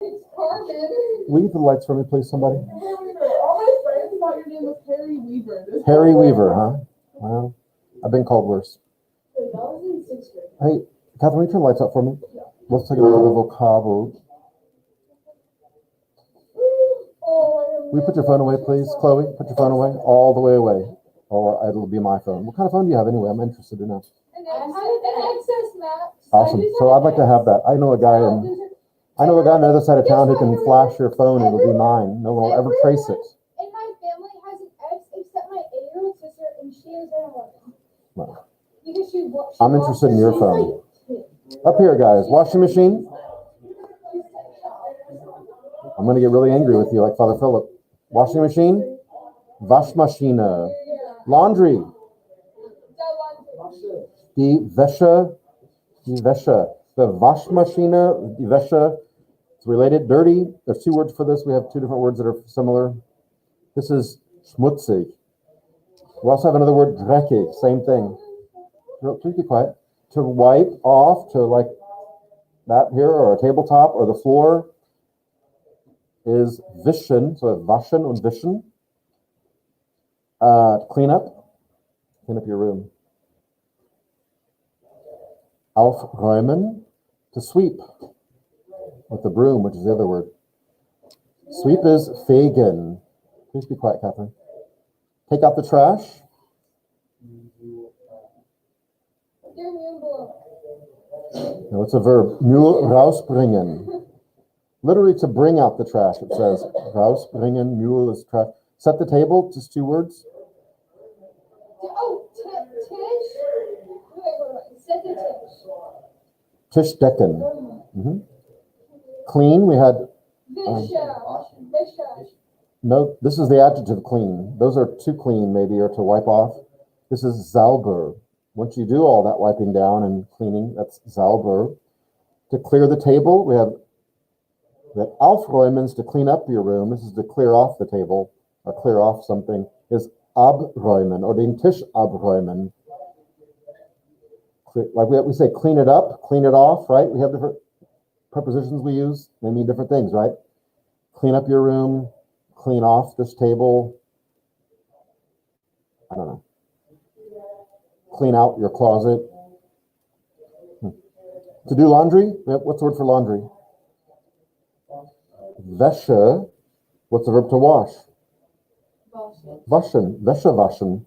It's Carmen. Will you put the lights for me, please, somebody? Harry Weaver. All my friends thought your name was Harry Weaver. Harry Weaver, huh? Well, I've been called worse. Wait, that was in 6th grade. Hey, Catherine, will you turn the lights up for me? Yeah. Let's take a look at the vocabulary. Will you put your phone away, please? Chloe, put your phone away. All the way away. Or it'll be my phone. What kind of phone do you have anyway? I'm interested to know. An Access Max. Awesome. So I'd like to have that. I know a guy on the other side of town who can flash your phone and it'll be mine. No one will ever trace it. And my family has an X except my 8-year-old sister, and she is an 11. Well, Because she I'm interested in your phone. Up here, guys. Washing machine. I'm going to get really angry with you like Father Philip. Washing machine. Waschmaschine. Laundry. Die Wäsche. Die Wäsche. The Waschmaschine. Die Wäsche. It's related. Dirty. There's two words for this. We have two different words that are similar. This is schmutzig. We also have another word, dreckig. Same thing. Please be quiet. To wipe off, to like that here, or a tabletop, or the floor, is wischen. So waschen und wischen. Clean up your room. Aufräumen, to sweep, with the broom, which is the other word. Sweep is fegen. Please be quiet, Catherine. Take out the trash. No, it's a verb. Müll rausbringen. Literally to bring out the trash, it says. Rausbringen, Müll is trash. Set the table, just two words. Tisch decken. Mm-hmm. Clean, we had... no, this is the adjective clean. Those are to clean, maybe, or to wipe off. This is sauber. Once you do all that wiping down and cleaning, that's sauber. To clear the table, we have that aufräumen, to clean up your room. This is to clear off the table, or clear off something, is abräumen, or den Tisch abräumen. Like we say, clean it up, clean it off, right? We have different prepositions we use. They mean different things, right? Clean up your room, clean off this table. I don't know. Clean out your closet. To do laundry, what's the word for laundry? Wäsche. What's the verb to wash? Waschen. Wäsche waschen.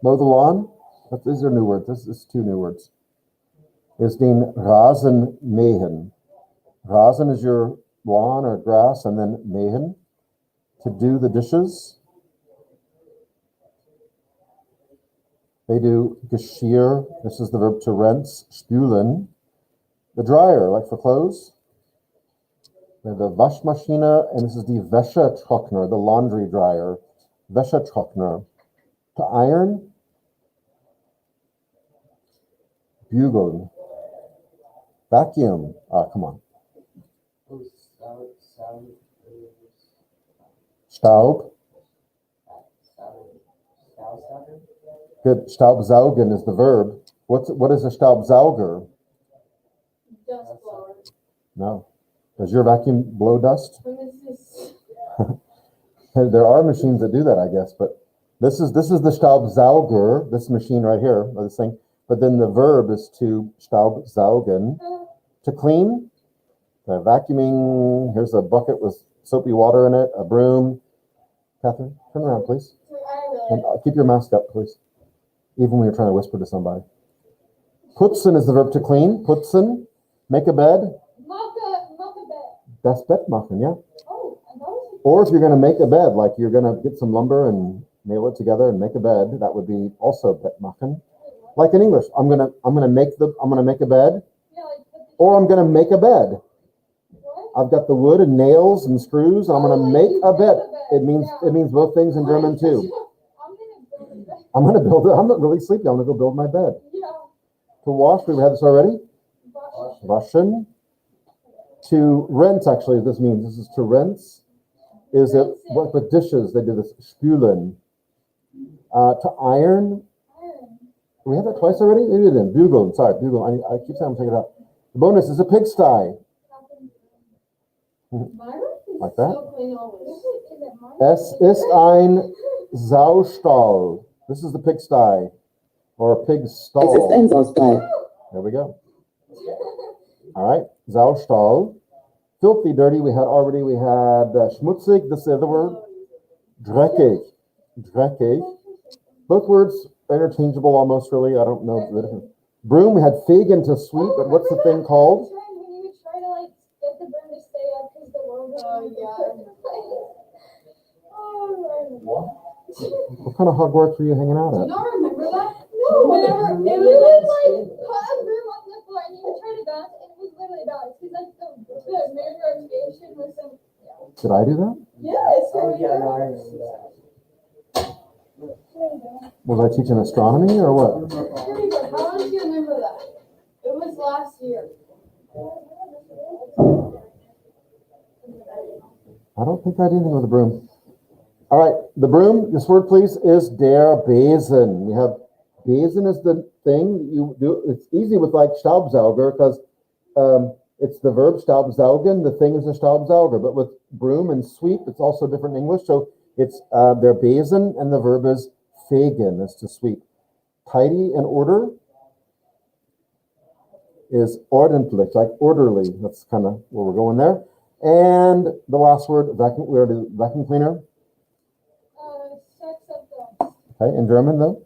Mow the lawn. These are new words. This is two new words. Is den Rasen mähen. Rasen is your lawn or grass, and then mähen. To do the dishes. They do Geschirr. This is the verb to rinse. Spülen. The dryer, like for clothes. We have the Waschmaschine, and this is the Wäschetrockner, the laundry dryer. Wäschetrockner. To iron. Bügeln. Vacuum. Come on. Staub. Good. Staubsaugen is the verb. What is a Staubsauger? Dust blower. No. Does your vacuum blow dust? There are machines that do that, I guess, but this is the Staubsauger, this machine right here, or this thing. But then the verb is to Staubsaugen, to clean. The vacuuming, here's a bucket with soapy water in it, a broom. Catherine, turn around, please. And keep your mask up, please. Even when you're trying to whisper to somebody. Putzen is the verb to clean. Putzen, make a bed. Das Bett machen, yeah. Or if you're going to make a bed, like you're going to get some lumber and nail it together and make a bed, that would be also Bett machen. Like in English, I'm gonna make a bed, or I'm gonna make a bed. I've got the wood and nails and screws, and I'm gonna make a bed. It means both things in German too. I'm gonna build it. I'm not really sleepy. I'm gonna go build my bed. To wash, we had this already. Waschen. To rinse, actually, this means this is to rinse. Is it what with dishes? They do this spülen. To iron. We have that twice already? Maybe we didn't. Bügeln. Sorry, bügeln. I keep saying I'm taking it out. The bonus is a pigsty. Like that. So plain always. Is it mine? Es ist ein Saustall. This is the pigsty or a pig stall. Es ist ein Saustall. There we go. All right, Saustall. Filthy, dirty. We had schmutzig. This is the other word. Dreckig. Dreckig. Both words are interchangeable almost, really. I don't know the difference. Broom, we had fig to sweet, but what's the thing called? When you would try to like get the broom to stay up because the world was What kind of Hogwarts were you hanging out Do you at? not remember that? No, whenever it would like put a broom on the floor and you would try to bounce and it was literally bad. Because like the main rotation was some. Did I do that? Yes. Oh, yeah, no, I remember that. Was I teaching astronomy or what? Here we go. How long do you remember that? It was last year. I don't think I did anything with the broom. All right, the broom, this word please, is der Besen. We have Besen is the thing you do. It's easy with like Staubsauger because it's the verb Staubsaugen. The thing is a Staubsauger. But with broom and sweep, it's also different in English. So it's der Besen and the verb is fegen, is to sweep. Tidy and order is ordentlich, like orderly. That's kind of where we're going there. And the last word, vacuum, we already vacuum cleaner. Sex of the. Okay, in German though?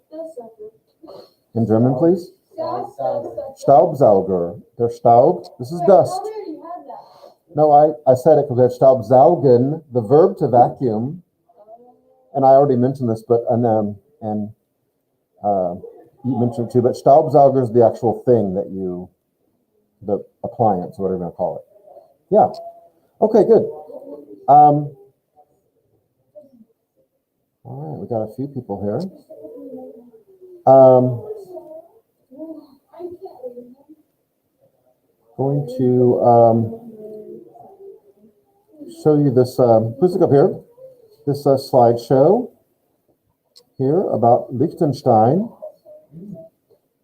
In German, please. Staubsauger. Staubsauger. Der Staub. This is dust. We already had that. No, I said it because we have Staubsaugen, the verb to vacuum. And I already mentioned this, but you mentioned it too. But Staubsauger is the actual thing that the appliance, whatever you want to call it. Yeah. Okay, good. All right, we got a few people here. Going to show you this. Please look up here. This slideshow here about Liechtenstein.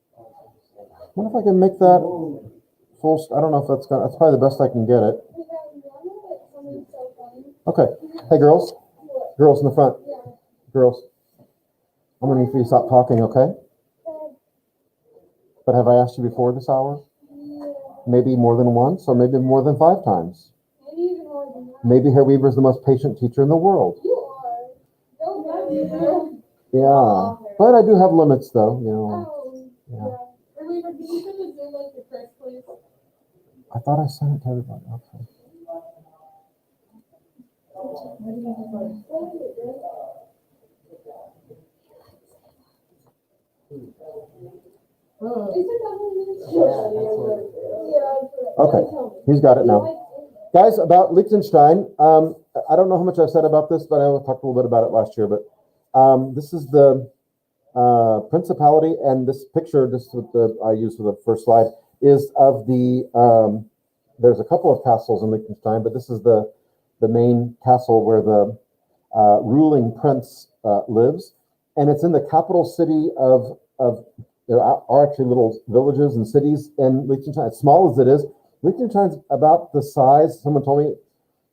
I wonder if I can make that full. I don't know if that's probably the best I can get it. Okay. Hey, girls. Girls in the front. Girls. I'm going to need for you to stop talking, okay? But have I asked you before this hour? Maybe more than once, or maybe more than 5 times. Maybe even more than that. Maybe Herr Weaver is the most patient teacher in the world. You are. Don't love you. Yeah. But I do have limits, though, you know. Oh. Yeah. Weaver, can you send the Zoom link to Chris, please? I thought I sent it to everybody. Okay. Okay, he's got it now. Guys, about Liechtenstein, I don't know how much I've said about this, but I talked a little bit about it last year. But this is the principality, and this picture, this is what I used for the first slide, is of the. There's a couple of castles in Liechtenstein, but this is the main castle where the ruling prince lives, and it's in the capital city of. There are actually little villages and cities in Liechtenstein. As small as it is, Liechtenstein's about the size, someone told me,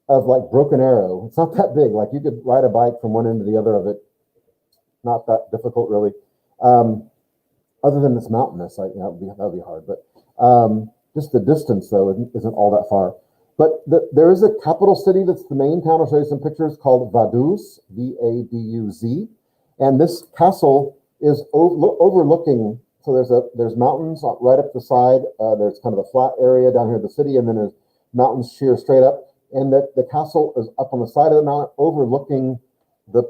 of like Broken Arrow. It's not that big. Like you could ride a bike from one end to the other of it. Not that difficult, really. Other than it's mountainous, like that would be hard. But just the distance, though, isn't all that far. But there is a capital city that's the main town. I'll show you some pictures called Vaduz, V-A-D-U-Z, and this castle is overlooking. So there's mountains right up the side. There's kind of a flat area down here in the city, and then there's mountains sheer straight up. And the castle is up on the side of the mountain, overlooking the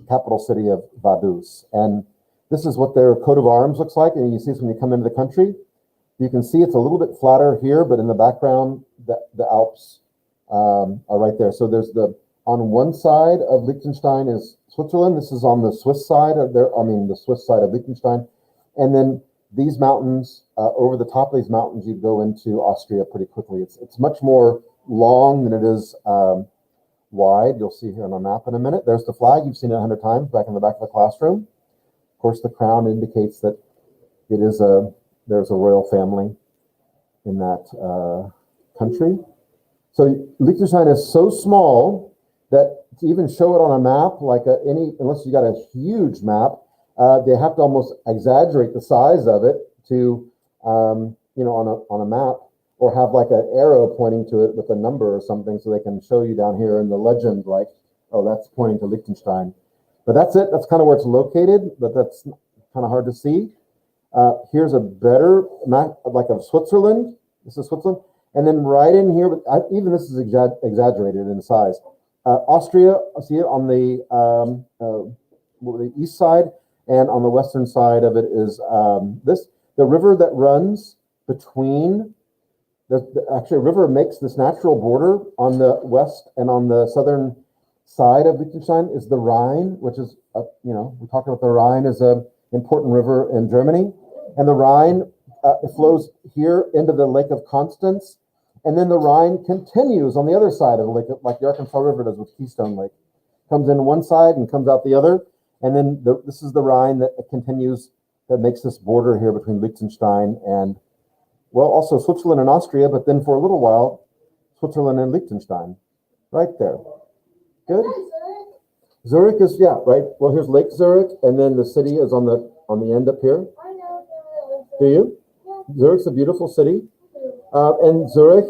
capital city of Vaduz. And this is what their coat of arms looks like. And you see this when you come into the country. You can see it's a little bit flatter here, but in the background, the Alps are right there. So there's on one side of Liechtenstein is Switzerland. This is on the Swiss side of the Swiss side of Liechtenstein. And then these mountains, over the top of these mountains, you go into Austria pretty quickly. It's much more long than it is wide. You'll see here on a map in a minute. There's the flag. You've seen it 100 times back in the back of the classroom. Of course, the crown indicates that there's a royal family in that country. So Liechtenstein is so small that to even show it on a map, like unless you got a huge map, they have to almost exaggerate the size of it to, on a map, or have like an arrow pointing to it with a number or something, so they can show you down here in the legend, like, oh, that's pointing to Liechtenstein. But that's it. That's kind of where it's located, but that's kind of hard to see. Here's a better map, like of Switzerland. This is Switzerland. And then right in here, even this is exaggerated in size. Austria, see it on the east side, and on the western side of it is the river that runs between, actually a river makes this natural border on the west and on the southern side of Liechtenstein is the Rhine, which is, we talked about the Rhine as an important river in Germany. And the Rhine, it flows here into the Lake of Constance. And then the Rhine continues on the other side of the lake, like the Arkansas River does with Keystone Lake. Comes in one side and comes out the other. And then this is the Rhine that continues, that makes this border here between Liechtenstein and, well, also Switzerland and Austria, but then for a little while, Switzerland and Liechtenstein. Right there. Good? Zurich is, yeah, right. Well, here's Lake Zurich, and then the city is on the end up here. I know. Do you? Yeah. Zurich's a beautiful city. And Zurich,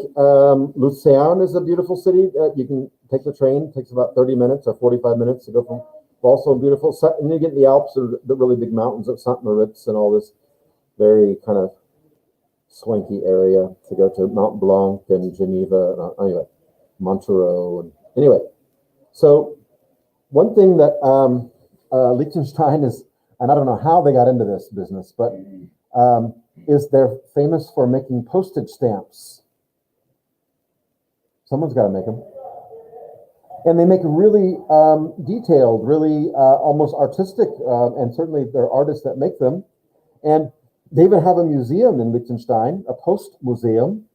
Lucerne is a beautiful city. You can take the train. It takes about 30 minutes or 45 minutes to go from. Also beautiful. And you get the Alps, or the really big mountains of St. Moritz and all this very kind of swanky area to go to Mont Blanc and Geneva. Anyway, Montreux. And anyway, so one thing that Liechtenstein is, and I don't know how they got into this business, but is they're famous for making postage stamps. Someone's got to make them. And they make really detailed, really almost artistic, and certainly there are artists that make them. And they even have a museum in Liechtenstein, a post museum.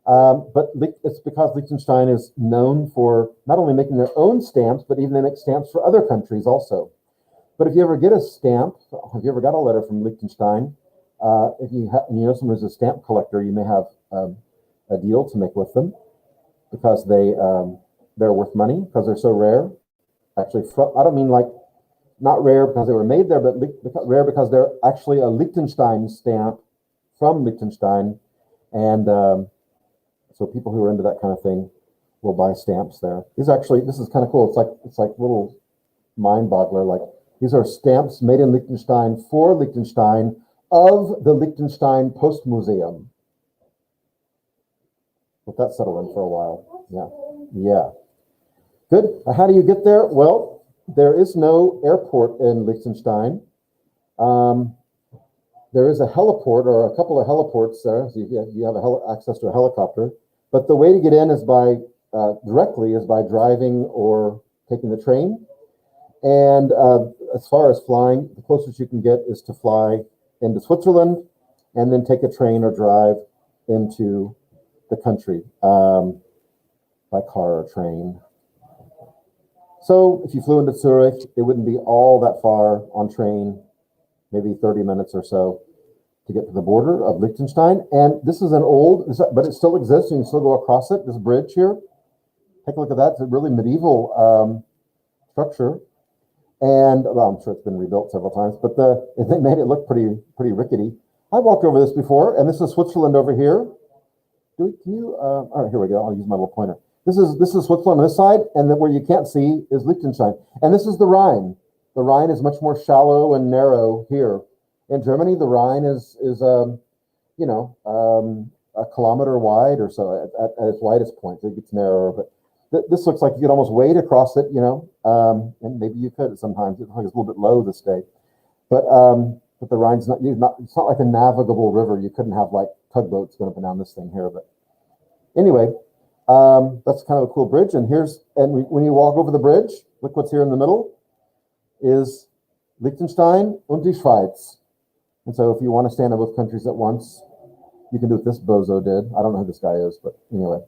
But it's because Liechtenstein is known for not only making their own stamps, but even they make stamps for other countries also. But if you ever get a stamp, if you ever got a letter from Liechtenstein, if you know someone who's a stamp collector, you may have a deal to make with them, because they're worth money because they're so rare. Actually, I don't mean like not rare because they were made there, but rare because they're actually a Liechtenstein stamp from Liechtenstein, and so people who are into that kind of thing will buy stamps there. This is kind of cool. It's like little mind boggler. Like, these are stamps made in Liechtenstein for Liechtenstein of the Liechtenstein Post Museum. Let that settle in for a while. Yeah. Good. How do you get there? Well, there is no airport in Liechtenstein. There is a heliport, or a couple of heliports there. So you have access to a helicopter. But the way to get in is directly by driving or taking the train. And as far as flying, the closest you can get is to fly into Switzerland and then take a train or drive into the country by car or train. So if you flew into Zurich, it wouldn't be all that far on train, maybe 30 minutes or so to get to the border of Liechtenstein. And this is but it still exists. You can still go across it, this bridge here. Take a look at that. It's a really medieval structure. And well, I'm sure it's been rebuilt several times, but they made it look pretty rickety. I walked over this before, and this is Switzerland over here. All right, here we go. I'll use my little pointer. This is Switzerland on this side, and then where you can't see is Liechtenstein. And this is the Rhine. The Rhine is much more shallow and narrow here. In Germany, the Rhine is a kilometer wide or so at its widest point. It gets narrower, but this looks like you could almost wade across it, and maybe you could sometimes. It's like it's a little bit low this day, but the Rhine's it's not like a navigable river. You couldn't have like tugboats going up and down this thing here. But anyway, that's kind of a cool bridge. And when you walk over the bridge, look what's here in the middle is Liechtenstein und die Schweiz. And so if you want to stand in both countries at once, you can do what this bozo did. I don't know who this guy is, but anyway.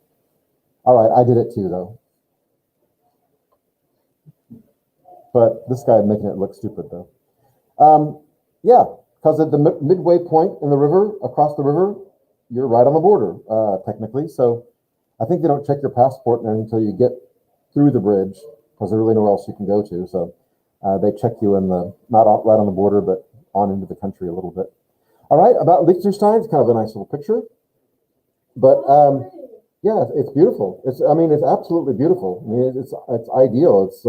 All right, I did it too, though. But this guy making it look stupid, though. Yeah, because at the midway point in the river, across the river, you're right on the border, technically. So I think they don't check your passport until you get through the bridge, because there's really nowhere else you can go to. So they check you in the, not right on the border, but on into the country a little bit. All right, about Liechtenstein, it's kind of a nice little picture. But yeah, it's beautiful. It's absolutely beautiful. I mean, it's ideal. It's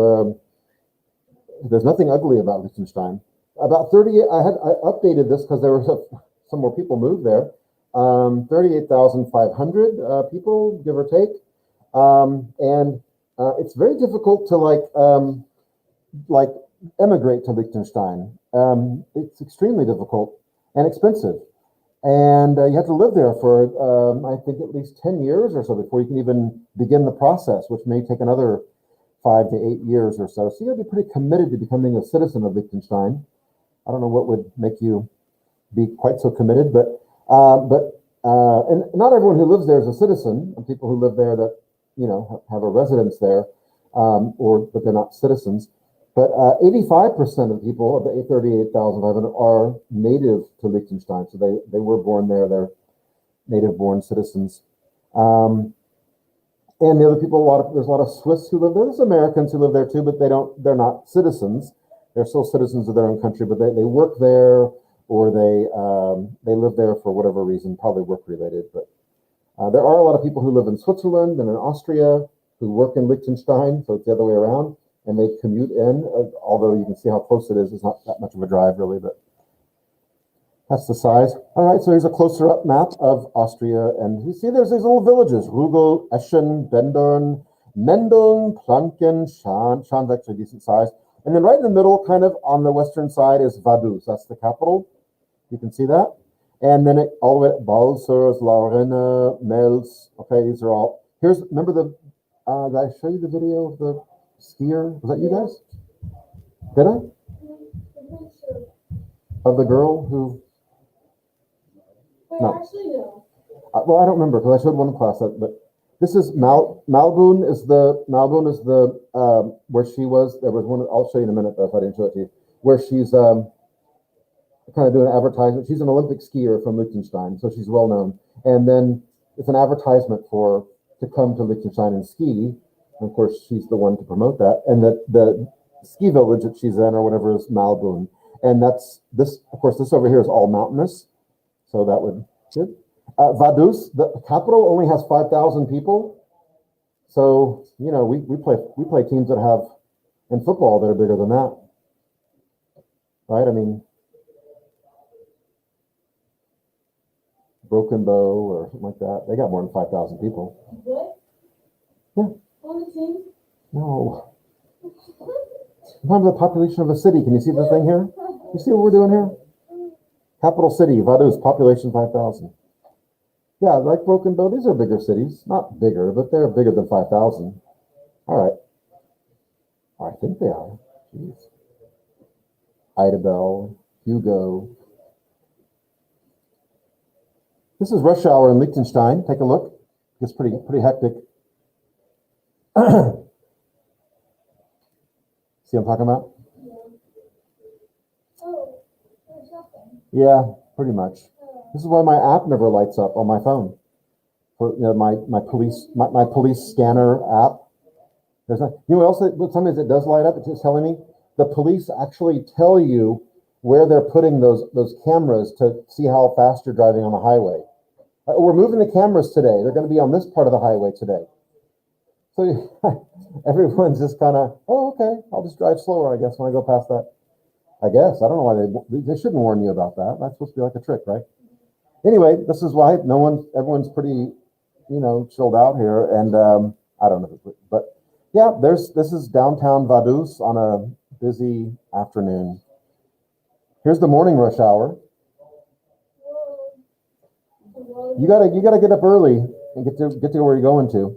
there's nothing ugly about Liechtenstein. About 38, I updated this because there were some more people moved there. 38,500 people, give or take. And it's very difficult to like emigrate to Liechtenstein. It's extremely difficult and expensive. And you have to live there for, I think, at least 10 years or so before you can even begin the process, which may take another 5 to 8 years or so. So you got to be pretty committed to becoming a citizen of Liechtenstein. I don't know what would make you be quite so committed, but and not everyone who lives there is a citizen. And people who live there that have a residence there, but they're not citizens. But 85% of people of the 38,500 are native to Liechtenstein, so they were born there. They're native-born citizens. And the other people, there's a lot of Swiss who live there. There's Americans who live there too, but they're not citizens. They're still citizens of their own country, but they work there, or they live there for whatever reason, probably work-related. But there are a lot of people who live in Switzerland and in Austria who work in Liechtenstein, so it's the other way around. And they commute in, although you can see how close it is. It's not that much of a drive, really, but that's the size. All right, so here's a closer-up map of Austria. And you see there's these little villages: Rugel, Eschen, Bendern, Mendeln, Planken, Schaan. Schaan's actually a decent size. And then right in the middle, kind of on the western side, is Vaduz. That's the capital. You can see that. And then all the way to Balzers, Laurenne, Mels. Okay, these are all. Remember did I show you the video of the skier? Was that you guys? Did I? Of the girl who? Wait, No. actually, no. Well, I don't remember because I showed one class. But this is Malbun is the where she was. There was one. I'll show you in a minute, though, if I didn't show it to you. Where she's kind of doing an advertisement. She's an Olympic skier from Liechtenstein, so she's well known. And then it's an advertisement to come to Liechtenstein and ski. And of course, she's the one to promote that. And the ski village that she's in or whatever is Malbun. And that's this, of course, this over here is all mountainous. So that would good. Vaduz, the capital, only has 5,000 people. So, we play teams that have in football that are bigger than that. Right? I mean, Broken Bow or something like that. They got more than 5,000 people. What? Yeah. On the team? No. Sometimes the population of a city. Can you see the thing here? You see what we're doing here? Capital city, Vaduz, population 5,000. Yeah, like Broken Bow, these are bigger cities. Not bigger, but they're bigger than 5,000. All right. I think they are. Jeez. Idabel, Hugo. This is rush hour in Liechtenstein. Take a look. It's pretty hectic. See what I'm talking about? Yeah. Oh, there's nothing. Yeah, pretty much. This is why my app never lights up on my phone. For my police scanner app. There's not. You know what else? Sometimes it does light up. It's just telling me the police actually tell you where they're putting those cameras to see how fast you're driving on the highway. We're moving the cameras today. They're going to be on this part of the highway today. So everyone's just kind of, oh, okay, I'll just drive slower, I guess, when I go past that. I guess. I don't know why they shouldn't warn you about that. That's supposed to be like a trick, right? Anyway, this is why everyone's pretty, chilled out here. And I don't know. But yeah, this is downtown Vaduz on a busy afternoon. Here's the morning rush hour. You gotta get up early and get to where you're going to.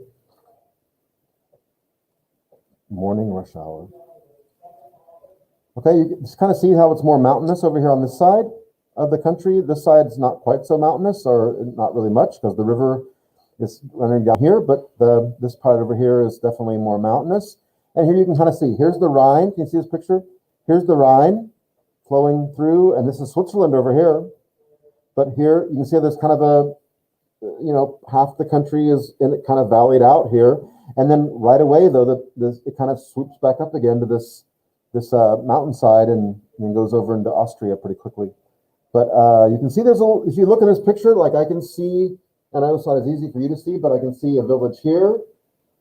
Morning rush hour. Okay, you can just kind of see how it's more mountainous over here on this side of the country. This side's not quite so mountainous, or not really much, because the river is running down here, but this part over here is definitely more mountainous. And here you can kind of see, here's the Rhine. Can you see this picture? Here's the Rhine flowing through, and this is Switzerland over here. But here you can see there's kind of half the country is in it, kind of valleyed out here, and then right away though, it kind of swoops back up again to this mountainside and then goes over into Austria pretty quickly. But you can see if you look at this picture, like I can see, and I know it's not as easy for you to see, but I can see a village here,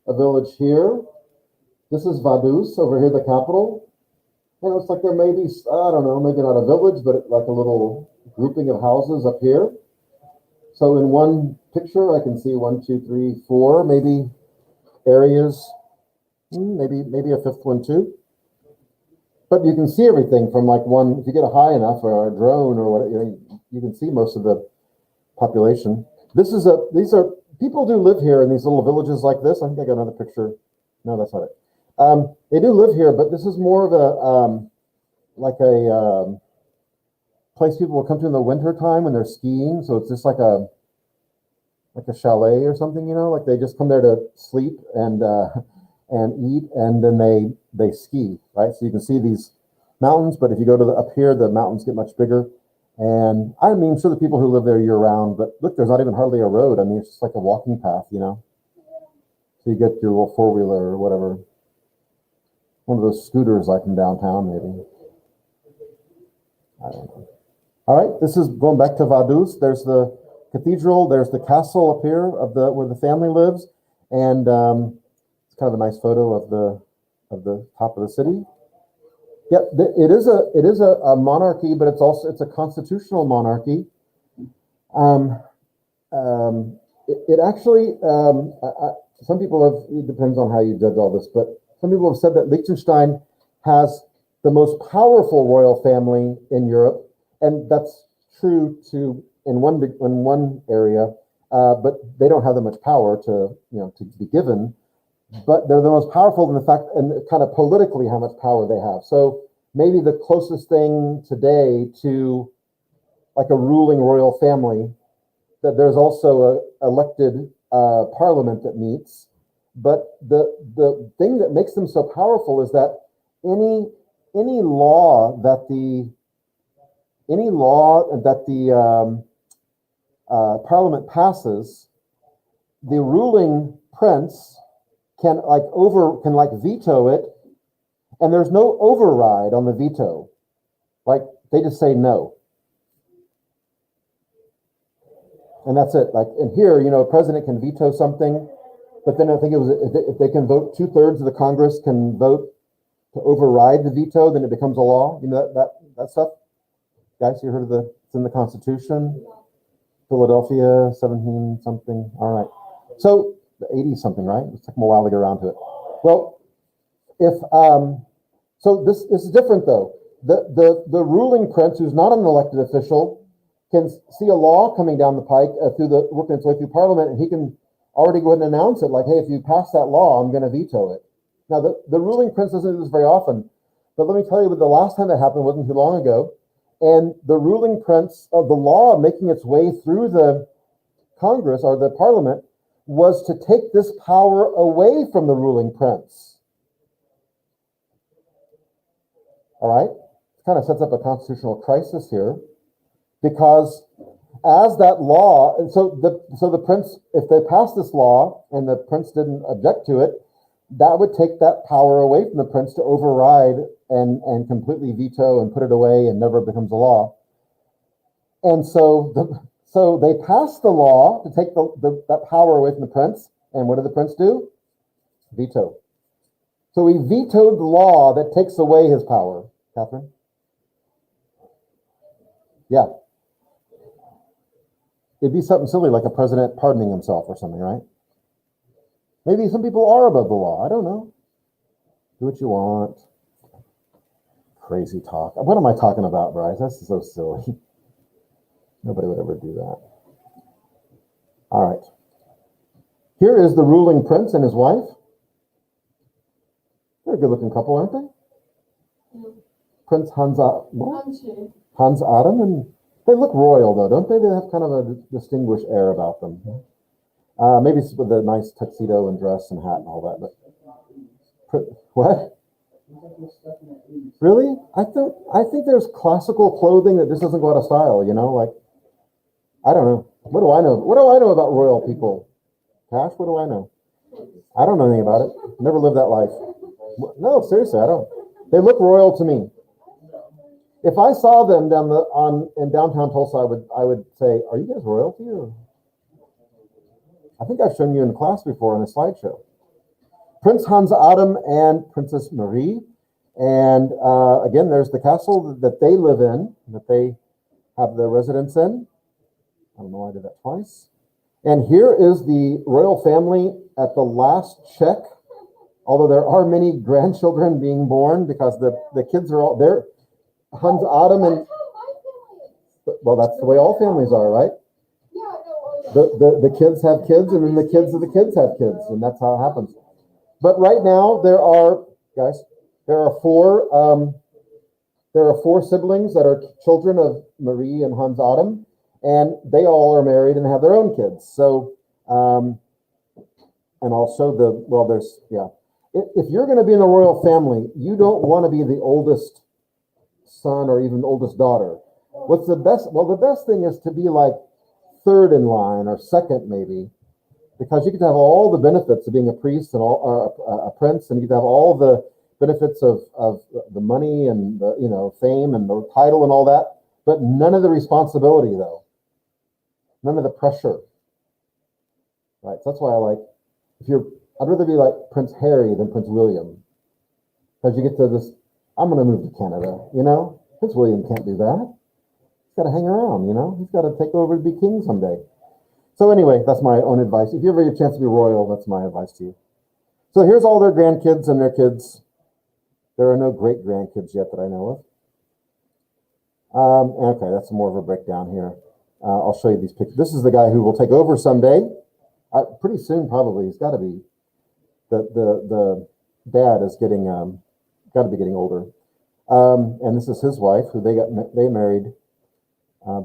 a village here. This is Vaduz over here, the capital. And it looks like there may be, I don't know, maybe not a village, but like a little grouping of houses up here. So in one picture, I can see 1, 2, 3, 4, maybe areas, maybe a fifth one too. But you can see everything from like one, if you get a high enough or a drone or whatever, you can see most of the population. These are, people do live here in these little villages like this. I think I got another picture. No, that's not it. They do live here, but this is more of a, place people will come to in the winter time when they're skiing. So it's just like a chalet or something, like they just come there to sleep and eat, and then they ski, right? So you can see these mountains, but if you go to up here, the mountains get much bigger. And I mean, sure, the people who live there year round, but look, there's not even hardly a road. I mean, it's just like a walking path, So you get your little 4-wheeler or whatever. One of those scooters like in downtown, maybe. I don't know. All right, this is going back to Vaduz. There's the cathedral. There's the castle up here where the family lives, and it's kind of a nice photo of the top of the city. Yeah, it is a monarchy, but it's a constitutional monarchy. It actually some people have, it depends on how you judge all this, but some people have said that Liechtenstein has the most powerful royal family in Europe, and that's true in one area, but they don't have that much power to be given. But they're the most powerful in the fact, and kind of politically, how much power they have. So maybe the closest thing today to like a ruling royal family, that there's also a elected parliament that meets. But the thing that makes them so powerful is that any law that the parliament passes, the ruling prince can veto it, and there's no override on the veto. Like they just say no. And that's it. Like in here, a president can veto something, but then I think if they can vote, 2/3 of the Congress can vote to override the veto, then it becomes a law. That stuff. Guys, you heard of it's in the Constitution, Philadelphia, 17 something. All right. So the 80 something, right? It took them a while to get around to it. Well, so this is different though. The ruling prince, who's not an elected official, can see a law coming down the pike working its way through Parliament, and he can already go ahead and announce it, like, hey, if you pass that law, I'm going to veto it. Now, the ruling prince doesn't do this very often, but let me tell you, the last time that happened wasn't too long ago, and the ruling prince of the law making its way through the Congress or the Parliament was to take this power away from the ruling prince. All right? It kind of sets up a constitutional crisis here, because as that law, and so the prince, if they passed this law and the prince didn't object to it, that would take that power away from the prince to override and completely veto and put it away, and never becomes a law. And so they passed the law to take that power away from the prince. And what did the prince do? Veto. So he vetoed the law that takes away his power. Catherine? Yeah. It'd be something silly like a president pardoning himself or something, right? Maybe some people are above the law. I don't know. Do what you want. Crazy talk. What am I talking about, Bryce? That's so silly. Nobody would ever do that. All right. Here is the ruling prince and his wife. They're a good-looking couple, aren't they? Yeah. Prince Hans Adam, and they look royal, though, don't they? They have kind of a distinguished air about them. Maybe it's with a nice tuxedo and dress and hat and all that. But what? Really? I think there's classical clothing that just doesn't go out of style. Like, I don't know. What do I know? What do I know about royal people? Cash, what do I know? I don't know anything about it. Never lived that life. No, seriously, I don't. They look royal to me. If I saw them in downtown Tulsa, I would say, "Are you guys royalty?" Or I think I've shown you in class before on a slideshow. Prince Hans Adam and Princess Marie, and again, there's the castle that they live in, that they have their residence in. I don't know why I did that twice. And here is the royal family at the last check. Although there are many grandchildren being born because the kids are all there. Hans Adam and well, that's the way all families are, right? The kids have kids, and then the kids of the kids have kids, and that's how it happens. But right now there are four siblings that are children of Marie and Hans Adam, and they all are married and have their own kids. So, and also if you're going to be in the royal family, you don't want to be the oldest son or even oldest daughter. What's the best? Well, the best thing is to be like third in line or second, maybe, because you get to have all the benefits of being a priest and a prince, and you get to have all the benefits of the money and the fame and the title and all that, but none of the responsibility, though, none of the pressure. Right. So that's why I'd rather be like Prince Harry than Prince William, because you get to this. I'm going to move to Canada. Prince William can't do that. He's got to hang around. He's got to take over to be king someday. So anyway, that's my own advice. If you ever get a chance to be royal, that's my advice to you. So here's all their grandkids and their kids. There are no great grandkids yet that I know of. Okay, that's more of a breakdown here. I'll show you these pictures. This is the guy who will take over someday. Pretty soon, probably. He's got to be. The dad is got to be getting older. And this is his wife, who they married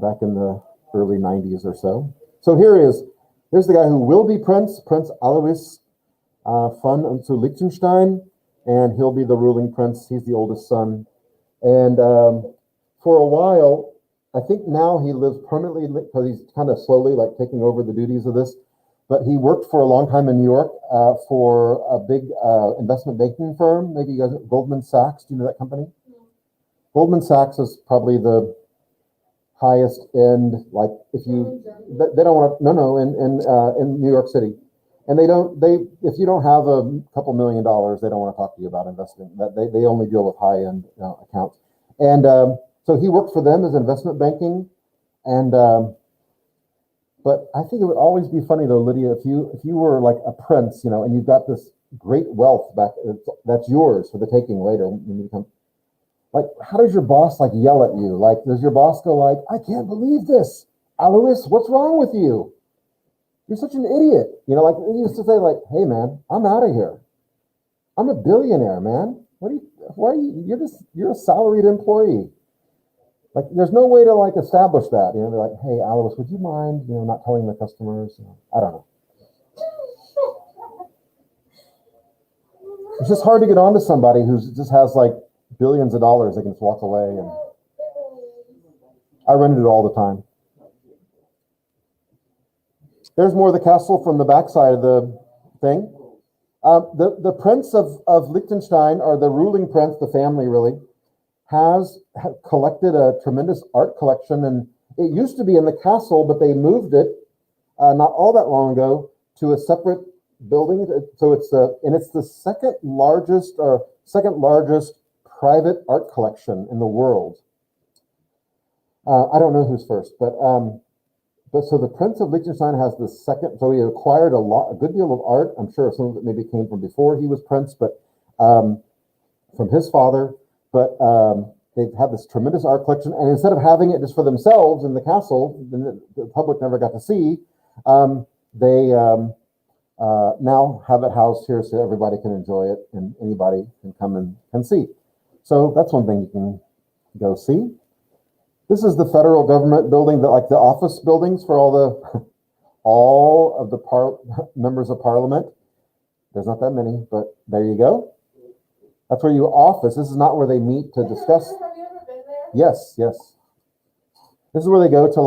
back in the early 90s or so. So here's the guy who will be Prince Alois von zu Liechtenstein, and he'll be the ruling prince. He's the oldest son. And for a while, I think now he lives permanently, because he's kind of slowly taking over the duties of this. But he worked for a long time in New York for a big investment banking firm. Maybe you guys, Goldman Sachs. Do you know that company? Goldman Sachs is probably the highest end. If you, they don't want to. In New York City, and if you don't have a couple $1 million, they don't want to talk to you about investing. They only deal with high end accounts. And so he worked for them as investment banking, and. But I think it would always be funny, though, Lydia, if you were like a prince, and you've got this great wealth back that's yours for the taking later when you become. How does your boss yell at you? Does your boss go "I can't believe this, Alois, what's wrong with you? You're such an idiot." They used to say "Hey man, I'm out of here. I'm a billionaire, man. You're a salaried employee." There's no way to establish that. They're like, "Hey, Alois, would you mind, not telling the customers?" I don't know. It's just hard to get onto somebody who just has billions of dollars. They can just walk away, and I run into it all the time. There's more of the castle from the backside of the thing. The Prince of Liechtenstein, or the ruling prince, the family really, has collected a tremendous art collection, and it used to be in the castle, but they moved it not all that long ago to a separate building. So it's the second largest private art collection in the world. I don't know who's first, but so the Prince of Liechtenstein has the second. So he acquired a good deal of art. I'm sure some of it maybe came from before he was prince, but from his father. But they've had this tremendous art collection, and instead of having it just for themselves in the castle, the public never got to see, they now have it housed here so everybody can enjoy it, and anybody can come and can see. So that's one thing you can go see. This is the federal government building, the office buildings for all of the members of parliament. There's not that many, but there you go. That's where you office. This is not where they meet to discuss. Have you ever been there? Yes. This is where they go to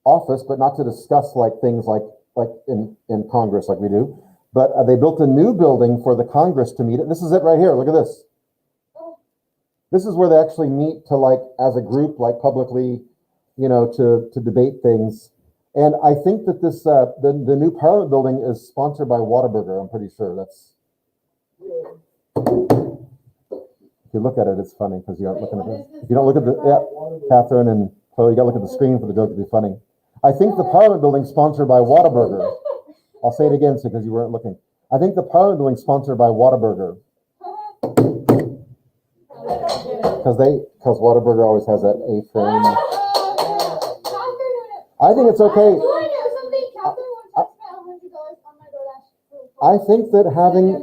office, but not to discuss like things like in Congress like we do. But they built a new building for the Congress to meet. This is it right here. Look at this. This is where they actually meet to like as a group, like publicly, you know, to debate things. And I think that this the new Parliament building is sponsored by Whataburger. I'm pretty sure that's. If you look at it, it's funny because you aren't looking at it. If you don't look at the Catherine and Chloe, you got to look at the screen for the joke to be funny. I think the Parliament building sponsored by Whataburger. I'll say it again because you weren't looking. I think the Parliament building sponsored by Whataburger. Because Whataburger always has that A-frame. I think it's okay. I think that having,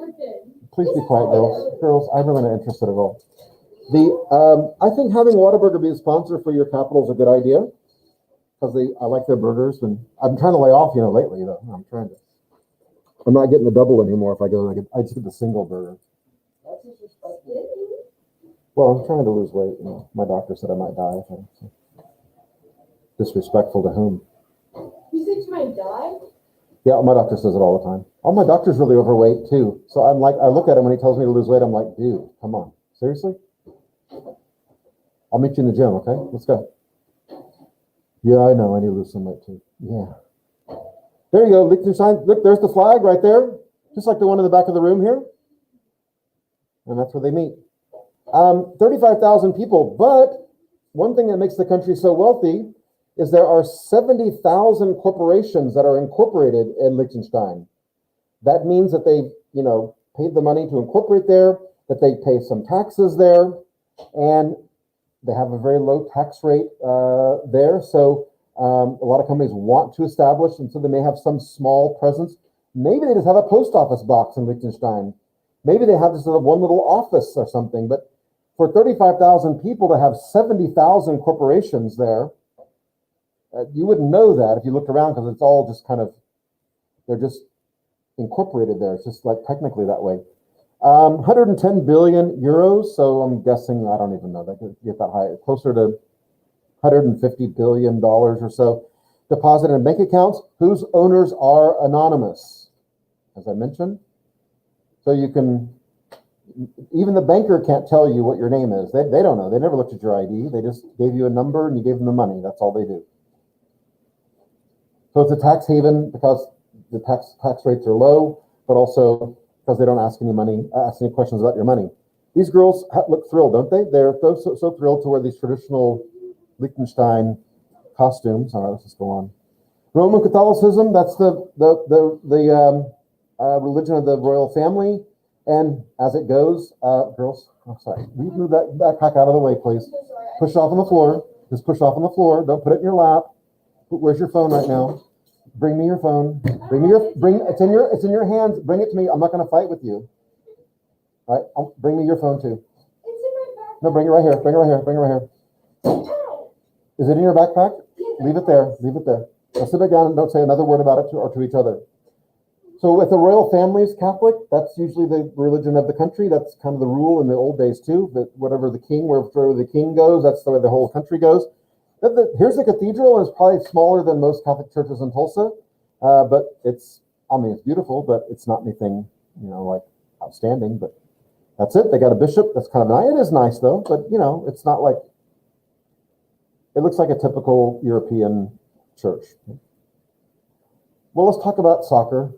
please be quiet, girls. Girls, I'm really not interested at all. I think having Whataburger be a sponsor for your capital is a good idea because I like their burgers, and I'm trying to lay off, lately though. I'm not getting the double anymore. If I go, I just get the single burger. Well, I'm trying to lose weight. My doctor said I might die. So. Disrespectful to whom? You said you might die? Yeah, my doctor says it all the time. All my doctor's really overweight too. So I'm like, I look at him when he tells me to lose weight. I'm like, dude, come on, seriously? I'll meet you in the gym, okay? Let's go. Yeah, I know. I need to lose some weight too. Yeah. There you go, Liechtenstein. Look, there's the flag right there, just like the one in the back of the room here. And that's where they meet. 35,000 people. But one thing that makes the country so wealthy is there are 70,000 corporations that are incorporated in Liechtenstein. That means that they, paid the money to incorporate there, that they pay some taxes there, and they have a very low tax rate there. So a lot of companies want to establish, and so they may have some small presence. Maybe they just have a post office box in Liechtenstein. Maybe they have just one little office or something. But for 35,000 people to have 70,000 corporations there, you wouldn't know that if you looked around because it's all just they're just incorporated there. It's just like technically that way. 110 billion euros. So I'm guessing, I don't even know, that could get that high, closer to $150 billion or so deposited in bank accounts whose owners are anonymous, as I mentioned. So you can, even the banker can't tell you what your name is. They don't know. They never looked at your ID. They just gave you a number and you gave them the money. That's all they do. So it's a tax haven because the tax rates are low, but also because they don't ask any questions about your money. These girls look thrilled, don't they? They're so thrilled to wear these traditional Liechtenstein costumes. All right, let's just go on. Roman Catholicism, that's the religion of the royal family. And as it goes, girls, move that backpack out of the way, please. Push it off on the floor. Just push off on the floor. Don't put it in your lap. Where's your phone right now? Bring me your phone. It's in your hands. Bring it to me. I'm not going to fight with you. All right, bring me your phone too. It's in my backpack. No, bring it right here. Bring it right here. Is it in your backpack? Leave it there. Now sit back down and don't say another word about it or to each other. So with the royal families, Catholic, that's usually the religion of the country. That's kind of the rule in the old days too, that wherever the king goes, that's the way the whole country goes. Here's the cathedral, and it's probably smaller than most Catholic churches in Tulsa, but it's beautiful, but it's not anything, like outstanding, but that's it. They got a bishop. That's kind of nice. It is nice though, but it's not like, it looks like a typical European church. Well, let's talk about soccer,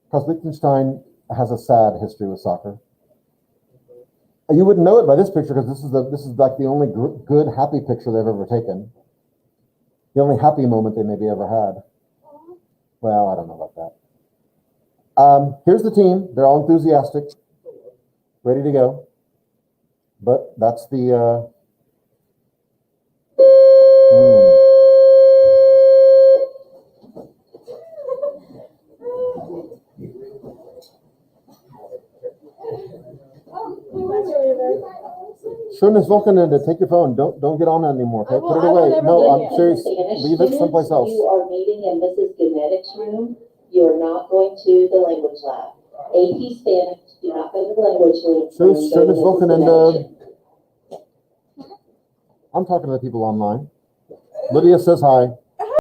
because Liechtenstein has a sad history with soccer. You wouldn't know it by this picture because this is like the only good happy picture they've ever taken. The only happy moment they maybe ever had. Well, I don't know about that. Here's the team. They're all enthusiastic, ready to go. But that's the. Schönes Wochenende. Take your phone. Don't get on that anymore. Okay? Put it away. No, I'm serious. Leave it someplace else. You are meeting in Mrs. Genetics room. You are not going to the language lab. AP Spanish. Do not go to the language room. Schönes Wochenende. I'm talking to the people online. Lydia says hi.